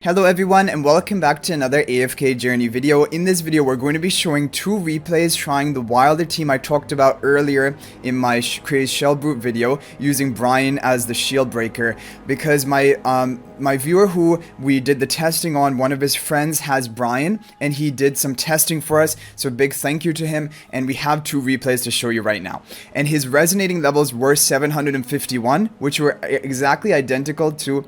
Hello everyone and welcome back to another AFK journey video. In this video we're going to be showing two replays trying the wilder team I talked about earlier in my Crazed Shellbrute video using BRYON as the shield breaker, because my viewer who we did the testing on, one of his friends has BRYON and he did some testing for us, so big thank you to him. And we have two replays to show you right now, and his resonating levels were 751, which were exactly identical to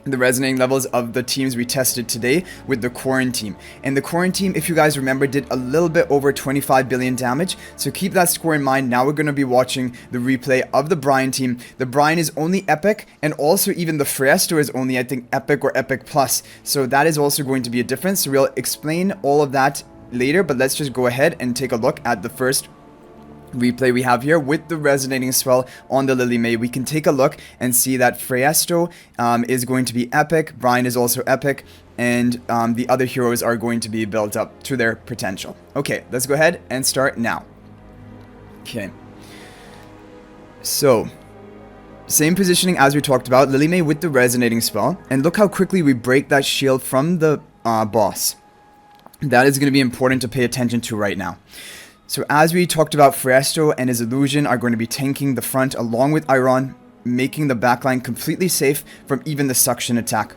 the resonating levels of the teams we tested today with the Quarren team. And the Quarren team, if you guys remember, did a little bit over 25 billion damage, so keep that score in mind. Now we're going to be watching the replay of the BRYON team. The BRYON is only epic, and also even the PHRAESTO is only, I think, epic or epic plus, so that is also going to be a difference. So we'll explain all of that later, but let's just go ahead and take a look at the first replay we have here with the resonating spell on the Lily May. We can take a look and see that PHRAESTO is going to be epic, BRYON is also epic, and the other heroes are going to be built up to their potential. Okay, let's go ahead and start now. Okay, so same positioning as we talked about, Lily May with the resonating spell, and look how quickly we break that shield from the boss. That is going to be important to pay attention to right now. So as we talked about, PHRAESTO and his illusion are going to be tanking the front along with Iron, making the backline completely safe from even the suction attack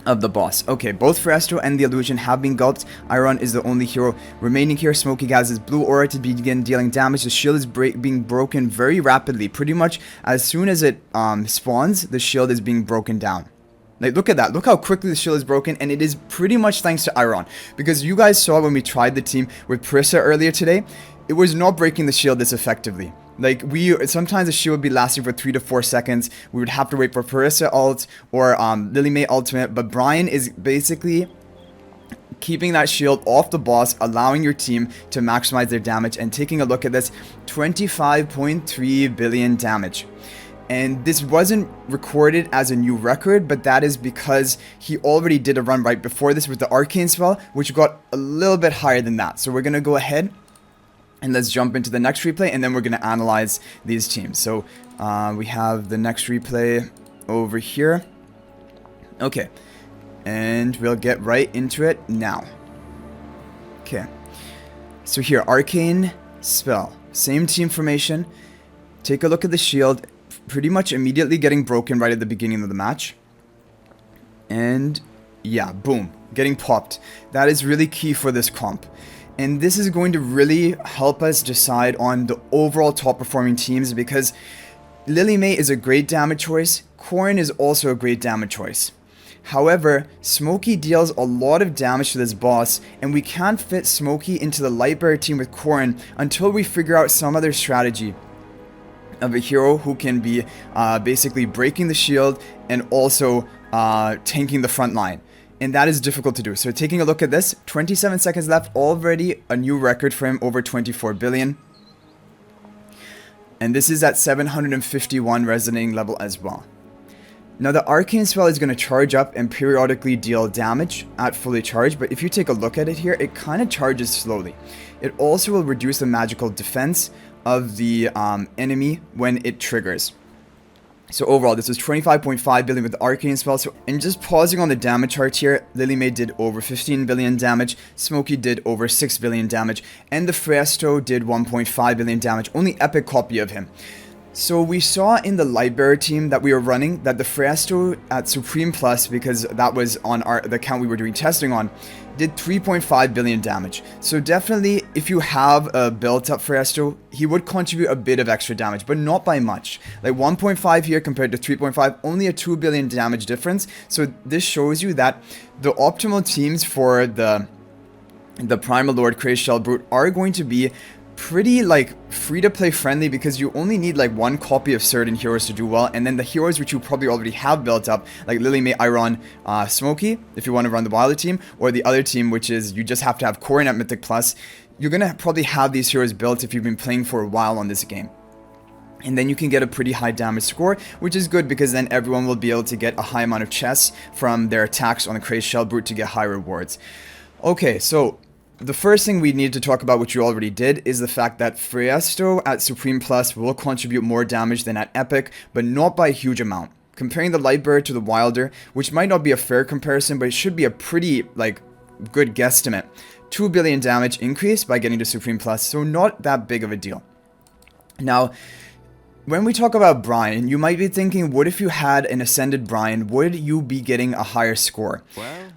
of the boss. Okay, both PHRAESTO and the illusion have been gulped. Iron is the only hero remaining here. Smokey has his blue aura to begin dealing damage. The shield is being broken very rapidly. Pretty much as soon as it spawns, the shield is being broken down. Like, look at that. Look how quickly the shield is broken, and it is pretty much thanks to Iron. Because you guys saw when we tried the team with Prissa earlier today, it was not breaking the shield this effectively. Like, sometimes the shield would be lasting for 3 to 4 seconds. We would have to wait for Prissa ult or Lily May ultimate, but BRYON is basically keeping that shield off the boss, allowing your team to maximize their damage. And taking a look at this, 25.3 billion damage. And this wasn't recorded as a new record, but that is because he already did a run right before this with the arcane spell, which got a little bit higher than that. So we're going to go ahead and let's jump into the next replay, and then we're going to analyze these teams. So we have the next replay over here. Okay, and we'll get right into it now. Okay, so here, arcane spell, same team formation. Take a look at the shield. Pretty much immediately getting broken right at the beginning of the match. And yeah, boom, getting popped. That is really key for this comp. And this is going to really help us decide on the overall top performing teams, because Lily May is a great damage choice. Quarren is also a great damage choice. However, Smokey deals a lot of damage to this boss, and we can't fit Smokey into the Lightbearer team with Quarren until we figure out some other strategy of a hero who can be basically breaking the shield and also tanking the front line. And that is difficult to do. So taking a look at this, 27 seconds left, already a new record for him, over 24 billion. And this is at 751 resonating level as well. Now the arcane spell is going to charge up and periodically deal damage at fully charged, but if you take a look at it here, it kind of charges slowly. It also will reduce the magical defense of the enemy when it triggers. So overall, this was 25.5 billion with the arcane spell. So, and just pausing on the damage chart here, Lily May did over 15 billion damage, Smokey did over 6 billion damage, and the PHRAESTO did 1.5 billion damage, only epic copy of him. So we saw in the Lightbearer team that we were running that the PHRAESTO at Supreme Plus, because that was on the account we were doing testing on, did 3.5 billion damage. So definitely, if you have a built up PHRAESTO, he would contribute a bit of extra damage, but not by much. Like 1.5 here compared to 3.5, only a 2 billion damage difference. So this shows you that the optimal teams for the Primal Lord Crazed Shellbrute are going to be pretty like free to play friendly, because you only need like one copy of certain heroes to do well, and then the heroes which you probably already have built up, like Lily May, Iron, Smokey, if you want to run the wilder team, or the other team which is you just have to have Quarren at Mythic Plus. You're gonna probably have these heroes built if you've been playing for a while on this game. And then you can get a pretty high damage score, which is good because then everyone will be able to get a high amount of chests from their attacks on the Crazed Shellbrute to get high rewards. Okay, so the first thing we need to talk about, which you already did, is the fact that PHRAESTO at Supreme Plus will contribute more damage than at Epic, but not by a huge amount. comparing the light bearer to the wilder, which might not be a fair comparison, but it should be a pretty, like, good guesstimate. 2 billion damage increase by getting to Supreme Plus, so not that big of a deal. Now, when we talk about Bryon, you might be thinking, what if you had an Ascended Bryon? Would you be getting a higher score? Well,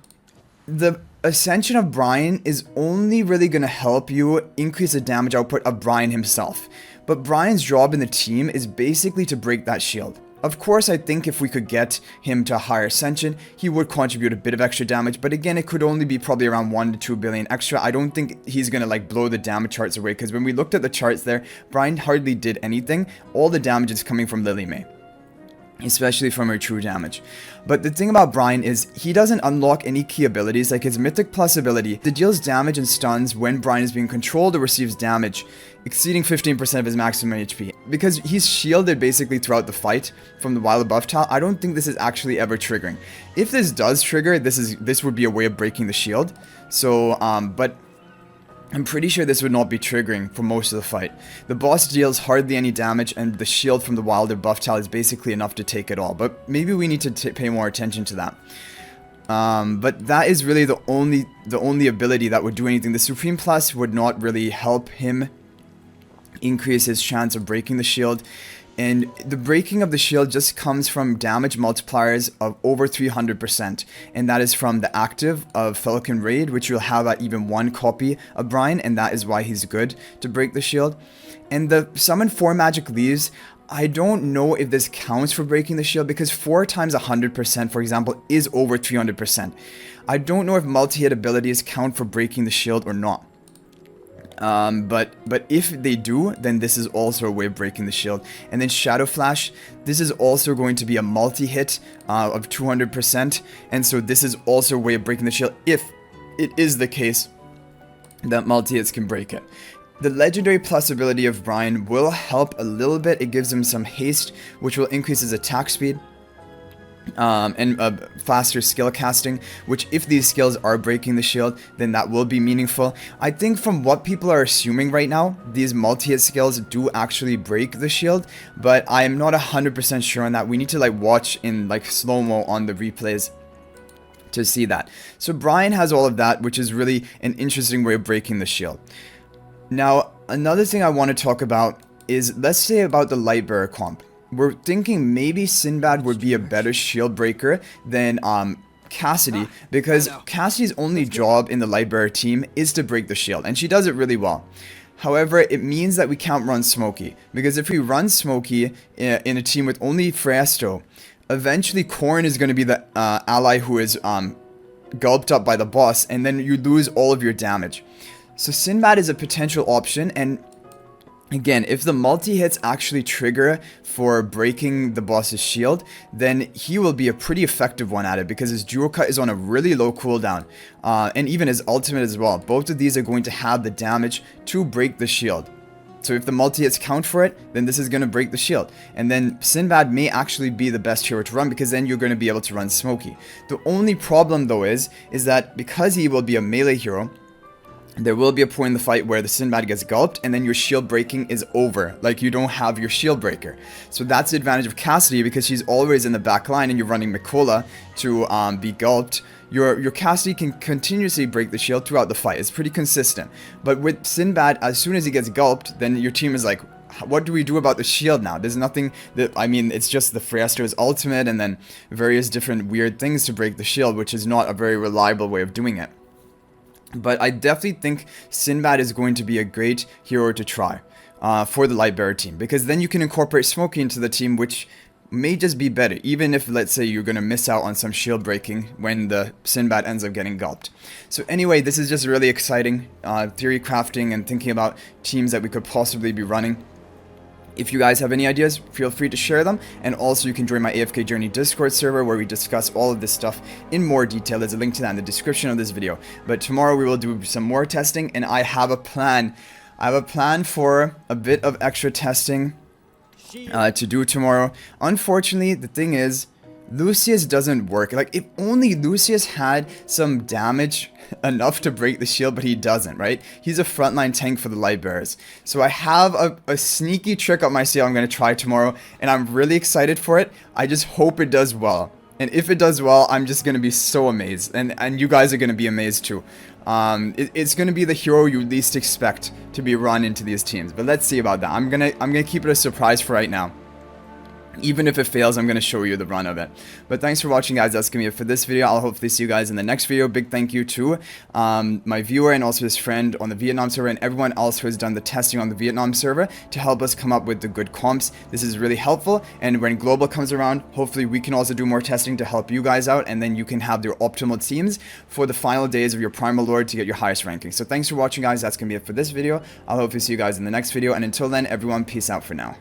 the Ascension of Bryon is only really going to help you increase the damage output of Bryon himself. But Bryon's job in the team is basically to break that shield. Of course, I think if we could get him to a higher Ascension, he would contribute a bit of extra damage, but again, it could only be probably around 1 to 2 billion extra. I don't think he's gonna like blow the damage charts away, because when we looked at the charts there, Bryon hardly did anything. All the damage is coming from Lily May, especially from her true damage. But the thing about Bryon is he doesn't unlock any key abilities, like his Mythic Plus ability that deals damage and stuns when Bryon is being controlled or receives damage exceeding 15% of his maximum HP. Because he's shielded basically throughout the fight from the Wilder buff tile, I don't think this is actually ever triggering. If this does trigger, this would be a way of breaking the shield. So, but I'm pretty sure this would not be triggering for most of the fight. The boss deals hardly any damage, and the shield from the Wilder buff tile is basically enough to take it all. But maybe we need to pay more attention to that. But that is really the only ability that would do anything. The Supreme Plus would not really help him increase his chance of breaking the shield. And the breaking of the shield just comes from damage multipliers of over 300%. And that is from the active of Falcon Raid, which you'll have at even 1 copy of Bryon, and that is why he's good to break the shield. And the summon 4 magic leaves, I don't know if this counts for breaking the shield, because 4 times 100%, for example, is over 300%. I don't know if multi-hit abilities count for breaking the shield or not. But if they do, then this is also a way of breaking the shield. And then Shadow Flash, this is also going to be a multi-hit of 200%, and so this is also a way of breaking the shield if it is the case that multi-hits can break it. The Legendary Plus ability of Bryon will help a little bit. It gives him some haste, which will increase his attack speed. And faster skill casting, which if these skills are breaking the shield, then that will be meaningful. I think from what people are assuming right now, these multi-hit skills do actually break the shield, but I am not 100% sure on that. We need to like watch in like slow-mo on the replays to see that. So Bryon has all of that, which is really an interesting way of breaking the shield. Now, another thing I want to talk about is, let's say about the Lightbearer comp. We're thinking maybe Sinbad would be a better shield breaker than Cassidy, because Cassidy's only job in the Lightbearer team is to break the shield, and she does it really well. However, it means that we can't run Smokey, because if we run Smokey in a team with only Phraesto, eventually Corrin is going to be the ally who is gulped up by the boss, and then you lose all of your damage. So Sinbad is a potential option, and again, if the multi-hits actually trigger for breaking the boss's shield, then he will be a pretty effective one at it, because his dual cut is on a really low cooldown, and even his ultimate as well. Both of these are going to have the damage to break the shield. So if the multi-hits count for it, then this is going to break the shield. And then Sinbad may actually be the best hero to run, because then you're going to be able to run Smokey. The only problem though is that because he will be a melee hero, there will be a point in the fight where the Sinbad gets gulped, and then your shield breaking is over. Like, you don't have your shield breaker. So that's the advantage of Cassidy, because she's always in the back line and you're running Mikola to be gulped. Your Cassidy can continuously break the shield throughout the fight. It's pretty consistent. But with Sinbad, as soon as he gets gulped, then your team is like, what do we do about the shield now? There's nothing that, I mean, it's just the Phraesto's ultimate and then various different weird things to break the shield, which is not a very reliable way of doing it. But I definitely think Sinbad is going to be a great hero to try for the Lightbearer team, because then you can incorporate Smokey into the team, which may just be better, even if, let's say, you're going to miss out on some shield breaking when the Sinbad ends up getting gulped. So anyway, this is just really exciting theory crafting and thinking about teams that we could possibly be running. If you guys have any ideas, feel free to share them, and also you can join my AFK Journey Discord server where we discuss all of this stuff in more detail. There's a link to that in the description of this video. But tomorrow we will do some more testing, and I have a plan. I have a plan for a bit of extra testing to do tomorrow. Unfortunately, the thing is, Lucius doesn't work. Like, if only Lucius had some damage enough to break the shield, but he doesn't, right? He's a frontline tank for the light bearers. So I have a sneaky trick up my sleeve I'm going to try tomorrow, and I'm really excited for it. I just hope it does well. And if it does well, I'm just going to be so amazed. And you guys are going to be amazed too. It's going to be the hero you least expect to be run into these teams. But let's see about that. I'm gonna keep it a surprise for right now. Even if it fails, I'm going to show you the run of it. But thanks for watching, guys. That's going to be it for this video. I'll hopefully see you guys in the next video. Big thank you to my viewer and also his friend on the Vietnam server and everyone else who has done the testing on the Vietnam server to help us come up with the good comps. This is really helpful. And when global comes around, hopefully we can also do more testing to help you guys out. And then you can have your optimal teams for the final days of your primal lord to get your highest ranking. So thanks for watching, guys. That's going to be it for this video. I'll hopefully see you guys in the next video. And until then, everyone, peace out for now.